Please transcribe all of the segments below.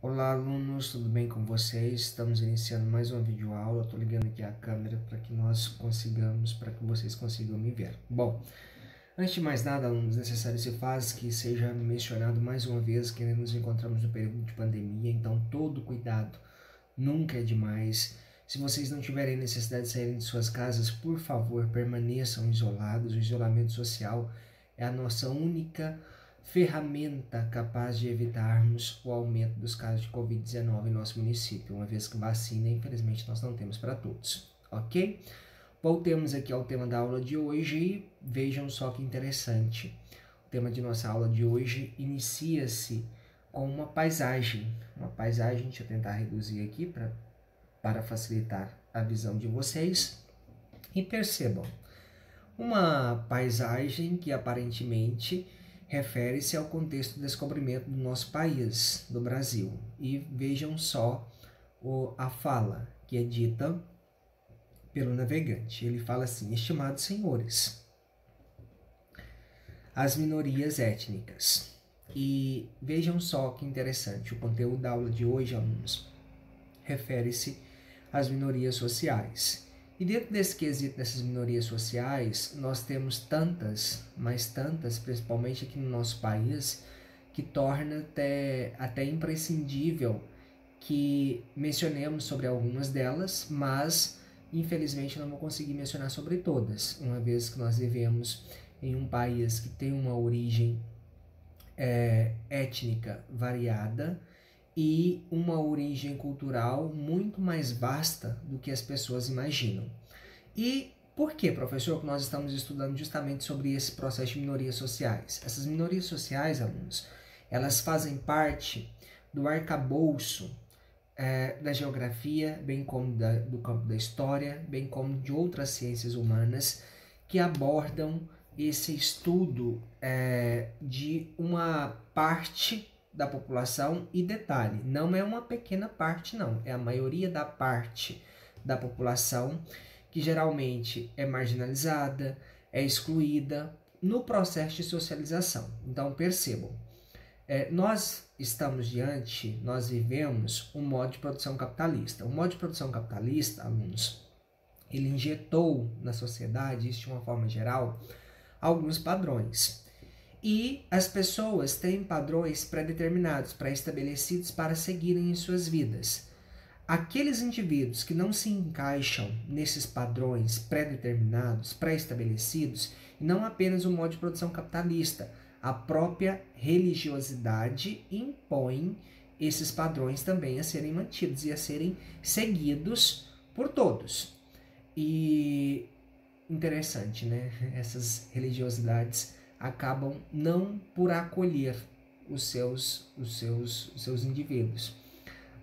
Olá, alunos, tudo bem com vocês? Estamos iniciando mais uma videoaula. Estou ligando aqui a câmera para que vocês consigam me ver. Bom, antes de mais nada, alunos, necessário se faz que seja mencionado mais uma vez que ainda nos encontramos no período de pandemia, então todo cuidado nunca é demais. Se vocês não tiverem necessidade de saírem de suas casas, por favor, permaneçam isolados. O isolamento social é a nossa única ferramenta capaz de evitarmos o aumento dos casos de Covid-19 em nosso município, uma vez que vacina, infelizmente, nós não temos para todos, ok? Voltemos aqui ao tema da aula de hoje e vejam só que interessante. O tema de nossa aula de hoje inicia-se com uma paisagem. Deixa eu tentar reduzir aqui para facilitar a visão de vocês. E percebam, uma paisagem que aparentemente refere-se ao contexto do descobrimento do nosso país, do Brasil. E vejam só a fala que é dita pelo navegante. Ele fala assim: estimados senhores, as minorias étnicas. E vejam só que interessante, o conteúdo da aula de hoje, alunos, refere-se às minorias sociais. E dentro desse quesito dessas minorias sociais, nós temos tantas, mas tantas, principalmente aqui no nosso país, que torna até imprescindível que mencionemos sobre algumas delas, mas infelizmente não vou conseguir mencionar sobre todas, uma vez que nós vivemos em um país que tem uma origem étnica variada e uma origem cultural muito mais vasta do que as pessoas imaginam. E por que, professor, que nós estamos estudando justamente sobre esse processo de minorias sociais? Essas minorias sociais, alunos, elas fazem parte do arcabouço da geografia, bem como do campo da história, bem como de outras ciências humanas que abordam esse estudo de uma parte da população. E detalhe, não é uma pequena parte não, é a maioria da parte da população que geralmente é marginalizada, é excluída no processo de socialização. Então percebam, nós vivemos um modo de produção capitalista. O modo de produção capitalista, alunos, ele injetou na sociedade, isso de uma forma geral, alguns padrões. E as pessoas têm padrões pré-determinados, pré-estabelecidos para seguirem em suas vidas. Aqueles indivíduos que não se encaixam nesses padrões pré-determinados, pré-estabelecidos, e não apenas o modo de produção capitalista, a própria religiosidade impõe esses padrões também a serem mantidos e a serem seguidos por todos. E interessante, né? Essas religiosidades acabam não por acolher os seus indivíduos,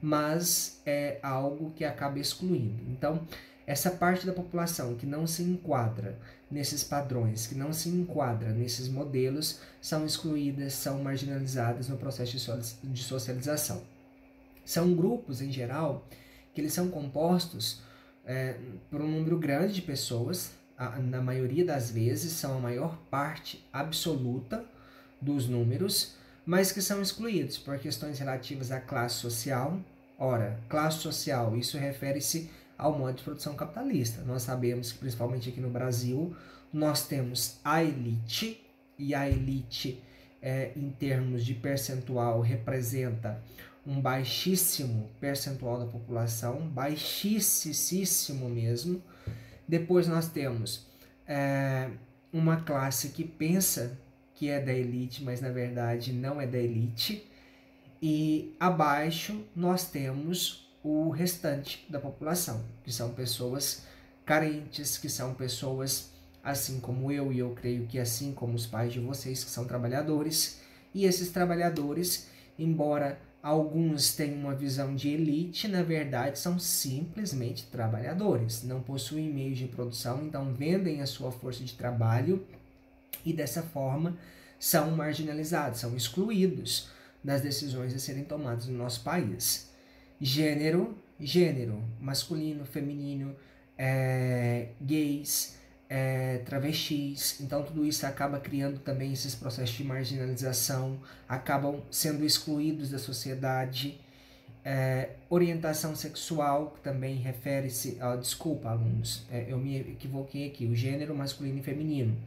mas é algo que acaba excluindo. Então, essa parte da população que não se enquadra nesses padrões, que não se enquadra nesses modelos, são excluídas, são marginalizadas no processo de socialização. São grupos, em geral, que eles são compostos por um número grande de pessoas, na maioria das vezes são a maior parte absoluta dos números, mas que são excluídos por questões relativas à classe social. Ora, classe social, isso refere-se ao modo de produção capitalista. Nós sabemos que, principalmente aqui no Brasil, nós temos a elite, e a elite, em termos de percentual, representa um baixíssimo percentual da população, baixíssimo mesmo. Depois nós temos uma classe que pensa que é da elite, mas na verdade não é da elite. E abaixo nós temos o restante da população, que são pessoas carentes, que são pessoas assim como eu, e eu creio que assim como os pais de vocês, que são trabalhadores. E esses trabalhadores, embora alguns tenham uma visão de elite, na verdade são simplesmente trabalhadores, não possuem meios de produção, então vendem a sua força de trabalho e dessa forma são marginalizados, são excluídos das decisões a serem tomadas no nosso país. Gênero, masculino, feminino, gays, travestis, então tudo isso acaba criando também esses processos de marginalização, acabam sendo excluídos da sociedade. Orientação sexual, que também refere-se... desculpa, alunos, eu me equivoquei aqui. O gênero masculino e feminino.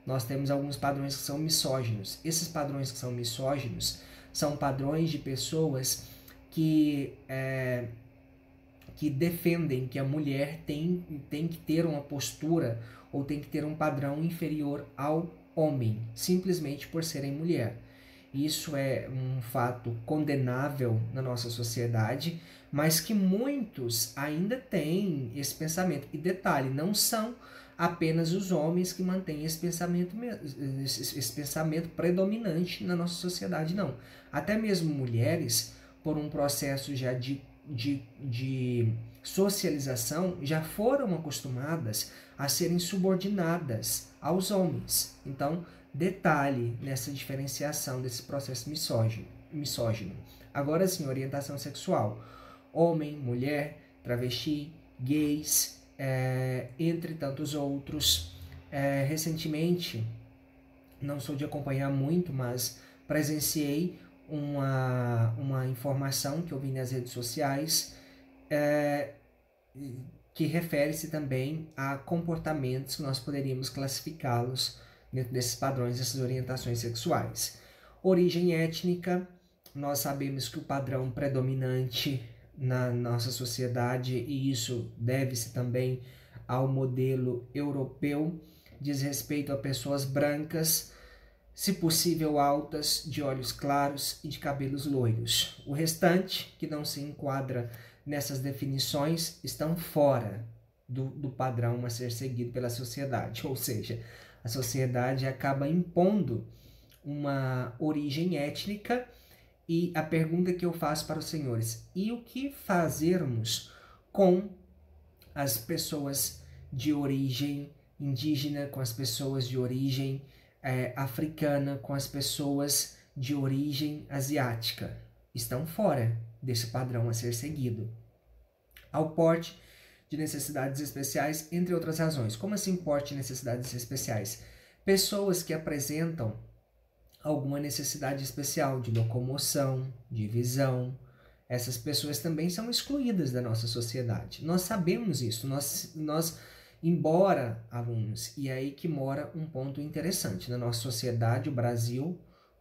Nós temos alguns padrões que são misóginos. Esses padrões que são misóginos são padrões de pessoas que defendem que a mulher tem que ter uma postura ou tem que ter um padrão inferior ao homem, simplesmente por serem mulher. Isso é um fato condenável na nossa sociedade, mas que muitos ainda têm esse pensamento. E detalhe, não são apenas os homens que mantêm esse pensamento predominante na nossa sociedade, não. Até mesmo mulheres, por um processo já de socialização, já foram acostumadas a serem subordinadas aos homens. Então, detalhe nessa diferenciação desse processo misógino. Agora sim, orientação sexual. Homem, mulher, travesti, gays, entre tantos outros. Recentemente, não sou de acompanhar muito, mas presenciei uma informação que eu vi nas redes sociais que refere-se também a comportamentos que nós poderíamos classificá-los dentro desses padrões, dessas orientações sexuais. Origem étnica, nós sabemos que o padrão predominante na nossa sociedade, e isso deve-se também ao modelo europeu, diz respeito a pessoas brancas, se possível altas, de olhos claros e de cabelos loiros. O restante, que não se enquadra nessas definições, estão fora do padrão a ser seguido pela sociedade, ou seja, a sociedade acaba impondo uma origem étnica. E a pergunta que eu faço para os senhores: e o que fazermos com as pessoas de origem indígena, com as pessoas de origem africana, com as pessoas de origem asiática? Estão fora desse padrão a ser seguido. Ao porte de necessidades especiais, entre outras razões. Como assim porte de necessidades especiais? Pessoas que apresentam alguma necessidade especial de locomoção, de visão. Essas pessoas também são excluídas da nossa sociedade. Nós sabemos isso. Nós, embora, alunos, e é aí que mora um ponto interessante. Na nossa sociedade, o Brasil,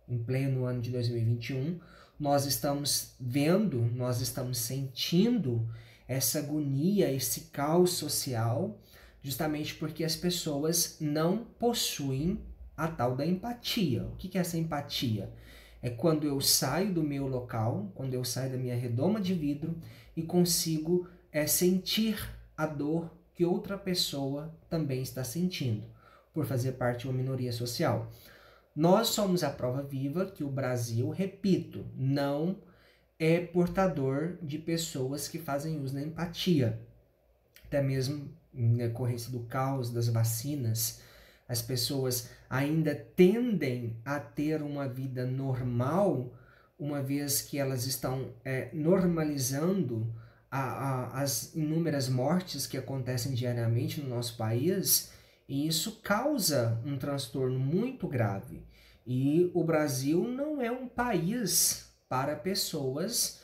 em pleno ano de 2021, nós estamos vendo, nós estamos sentindo essa agonia, esse caos social, justamente porque as pessoas não possuem a tal da empatia. O que é essa empatia? É quando eu saio do meu local, quando eu saio da minha redoma de vidro e consigo sentir a dor que outra pessoa também está sentindo, por fazer parte de uma minoria social. Nós somos a prova viva que o Brasil, repito, não é portador de pessoas que fazem uso da empatia. Até mesmo em decorrência do caos das vacinas, as pessoas ainda tendem a ter uma vida normal, uma vez que elas estão normalizando as inúmeras mortes que acontecem diariamente no nosso país, e isso causa um transtorno muito grave. E o Brasil não é um país para pessoas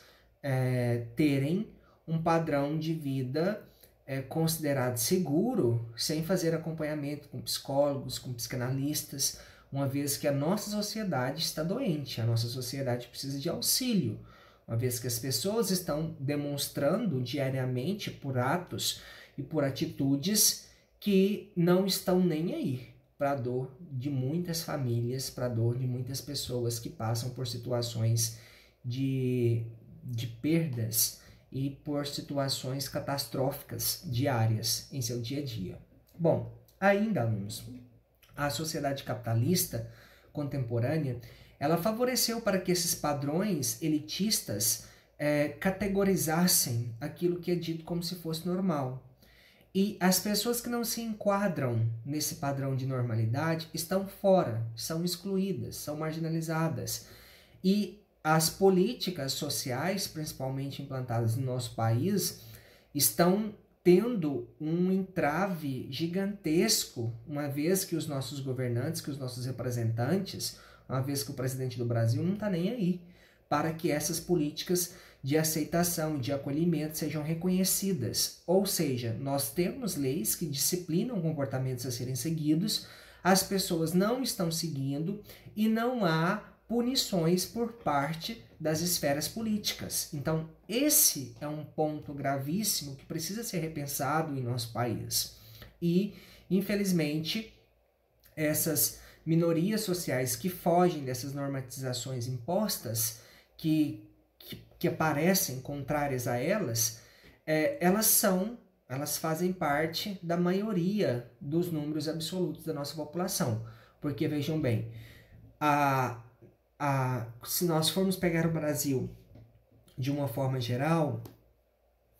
terem um padrão de vida considerado seguro, sem fazer acompanhamento com psicólogos, com psicanalistas, uma vez que a nossa sociedade está doente, a nossa sociedade precisa de auxílio, uma vez que as pessoas estão demonstrando diariamente por atos e por atitudes que não estão nem aí para a dor de muitas famílias, para a dor de muitas pessoas que passam por situações de perdas e por situações catastróficas diárias em seu dia a dia. Bom, ainda, alunos, a sociedade capitalista contemporânea, ela favoreceu para que esses padrões elitistas categorizassem aquilo que é dito como se fosse normal. E as pessoas que não se enquadram nesse padrão de normalidade estão fora, são excluídas, são marginalizadas. E as políticas sociais, principalmente implantadas no nosso país, estão tendo um entrave gigantesco, uma vez que os nossos governantes, que os nossos representantes, uma vez que o presidente do Brasil não está nem aí para que essas políticas de aceitação, de acolhimento sejam reconhecidas. Ou seja, nós temos leis que disciplinam comportamentos a serem seguidos, as pessoas não estão seguindo e não há punições por parte das esferas políticas. Então, esse é um ponto gravíssimo que precisa ser repensado em nosso país. E, infelizmente, essas minorias sociais que fogem dessas normatizações impostas, que aparecem contrárias a elas, elas fazem parte da maioria dos números absolutos da nossa população. Porque, vejam bem, se nós formos pegar o Brasil de uma forma geral,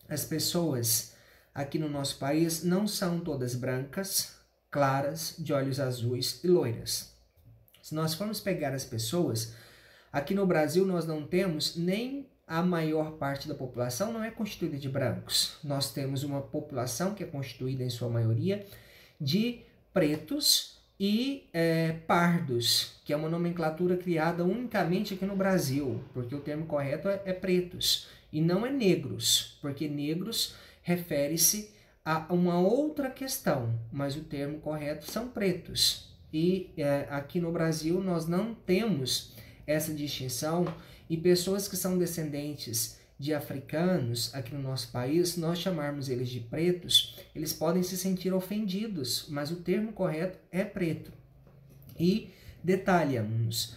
as pessoas aqui no nosso país não são todas brancas, claras, de olhos azuis e loiras. Se nós formos pegar as pessoas, aqui no Brasil nós não temos nem a maior parte da população não é constituída de brancos. Nós temos uma população que é constituída em sua maioria de pretos e pardos, que é uma nomenclatura criada unicamente aqui no Brasil, porque o termo correto é pretos, e não é negros, porque negros refere-se a uma outra questão, mas o termo correto são pretos. E aqui no Brasil nós não temos essa distinção, e pessoas que são descendentes de africanos aqui no nosso país, nós chamarmos eles de pretos, eles podem se sentir ofendidos, mas o termo correto é preto. E detalhe, alunos,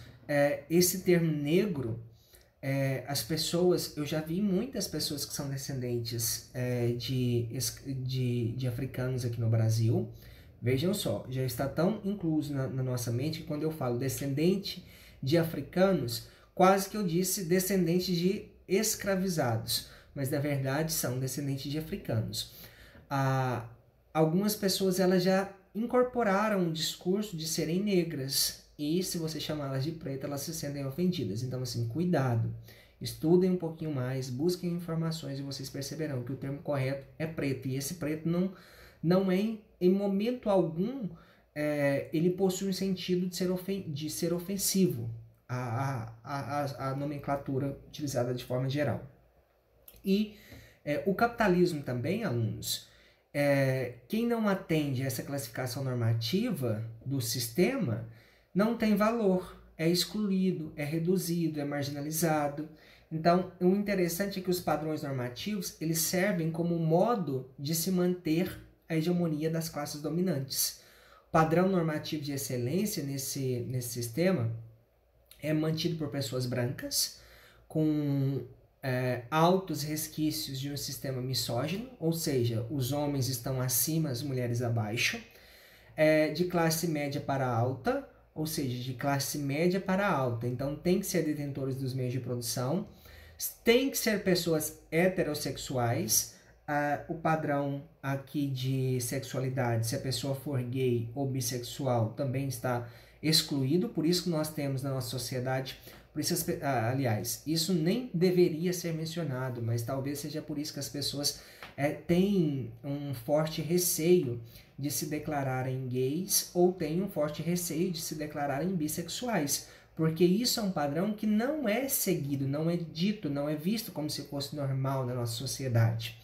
esse termo negro, as pessoas, eu já vi muitas pessoas que são descendentes de africanos aqui no Brasil. Vejam só, já está tão incluso na nossa mente que quando eu falo descendente de africanos, quase que eu disse descendente de escravizados, mas na verdade são descendentes de africanos. Algumas pessoas elas já incorporaram o discurso de serem negras, e se você chamá-las de preta, elas se sentem ofendidas. Então, assim, cuidado, estudem um pouquinho mais, busquem informações e vocês perceberão que o termo correto é preto, e esse preto não é em momento algum ele possui um sentido de ser ofensivo a nomenclatura utilizada de forma geral. E o capitalismo também, alunos, quem não atende a essa classificação normativa do sistema não tem valor, é excluído, é reduzido, é marginalizado. Então, o interessante é que os padrões normativos eles servem como modo de se manter a hegemonia das classes dominantes. O padrão normativo de excelência nesse sistema é mantido por pessoas brancas, com altos resquícios de um sistema misógino, ou seja, os homens estão acima, as mulheres abaixo, de classe média para alta, ou seja, de classe média para alta. Então, tem que ser detentores dos meios de produção, tem que ser pessoas heterossexuais. O padrão aqui de sexualidade, se a pessoa for gay ou bissexual, também está excluído, por isso que nós temos na nossa sociedade, por isso, aliás, isso nem deveria ser mencionado, mas talvez seja por isso que as pessoas têm um forte receio de se declararem gays ou têm um forte receio de se declararem bissexuais, porque isso é um padrão que não é seguido, não é dito, não é visto como se fosse normal na nossa sociedade.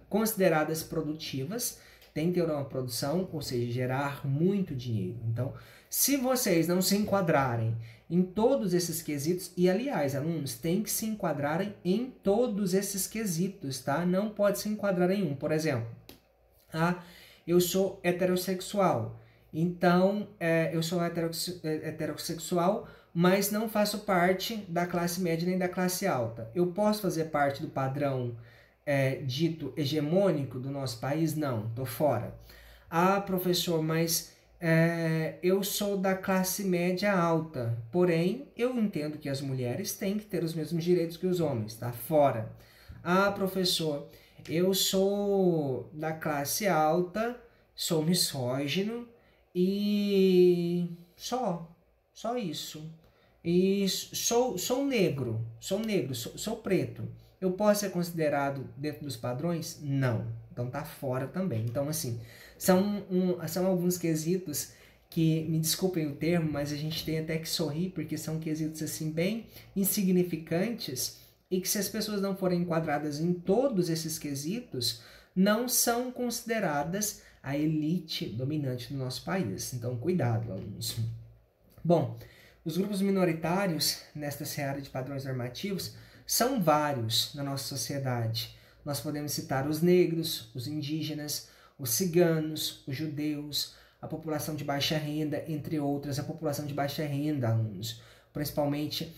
Consideradas produtivas, tem que ter uma produção, ou seja, gerar muito dinheiro. Então, se vocês não se enquadrarem em todos esses quesitos, e aliás, alunos, tem que se enquadrarem em todos esses quesitos, tá? Não pode se enquadrar em um. Por exemplo, eu sou heterossexual, então eu sou heterossexual, mas não faço parte da classe média nem da classe alta. Eu posso fazer parte do padrão dito hegemônico do nosso país? Não, tô fora. Professor, mas eu sou da classe média alta, porém eu entendo que as mulheres têm que ter os mesmos direitos que os homens, tá? Fora. Professor, eu sou da classe alta, sou misógino e só isso. E sou negro, sou preto. Eu posso ser considerado dentro dos padrões? Não. Então tá fora também. Então, assim, são alguns quesitos que, me desculpem o termo, mas a gente tem até que sorrir, porque são quesitos, assim, bem insignificantes e que se as pessoas não forem enquadradas em todos esses quesitos, não são consideradas a elite dominante do nosso país. Então, cuidado, alunos. Bom, os grupos minoritários nesta seara de padrões normativos são vários na nossa sociedade. Nós podemos citar os negros, os indígenas, os ciganos, os judeus, a população de baixa renda, entre outras. A população de baixa renda, alunos, principalmente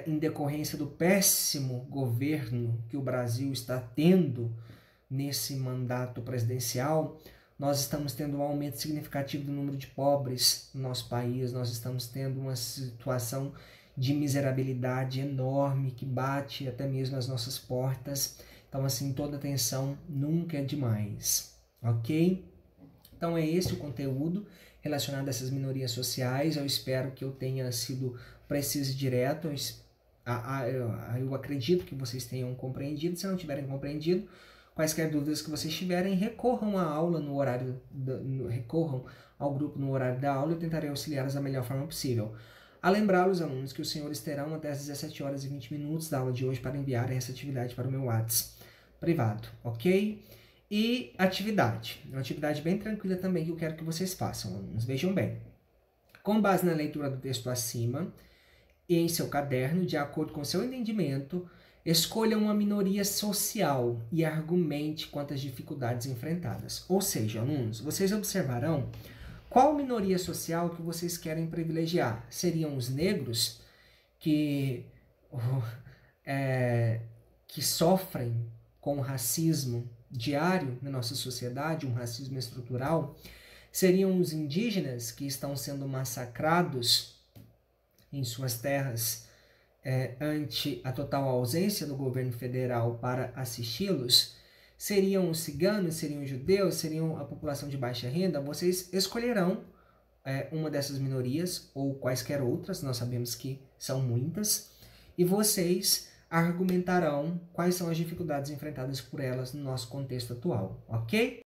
em decorrência do péssimo governo que o Brasil está tendo nesse mandato presidencial, nós estamos tendo um aumento significativo do número de pobres no nosso país, nós estamos tendo uma situação de miserabilidade enorme que bate até mesmo as nossas portas. Então, assim, toda atenção nunca é demais, ok? Então, é esse o conteúdo relacionado a essas minorias sociais. Eu espero que eu tenha sido preciso e direto. Eu acredito que vocês tenham compreendido. Se não tiverem compreendido, quaisquer dúvidas que vocês tiverem, recorram à aula no horário, recorram ao grupo no horário da aula. Eu tentarei auxiliá-los da melhor forma possível. A lembrá-los, alunos, que os senhores terão até as 17 horas e 20 minutos da aula de hoje para enviar essa atividade para o meu WhatsApp privado, ok? E atividade, uma atividade bem tranquila também que eu quero que vocês façam, alunos. Vejam bem, com base na leitura do texto acima e em seu caderno, de acordo com seu entendimento, escolha uma minoria social e argumente quanto às dificuldades enfrentadas. Ou seja, alunos, vocês observarão qual minoria social que vocês querem privilegiar. Seriam os negros que sofrem com o racismo diário na nossa sociedade, um racismo estrutural? Seriam os indígenas que estão sendo massacrados em suas terras ante a total ausência do governo federal para assisti-los? Seriam os ciganos, seriam os judeus, seriam a população de baixa renda? Vocês escolherão uma dessas minorias ou quaisquer outras, nós sabemos que são muitas, e vocês argumentarão quais são as dificuldades enfrentadas por elas no nosso contexto atual, ok?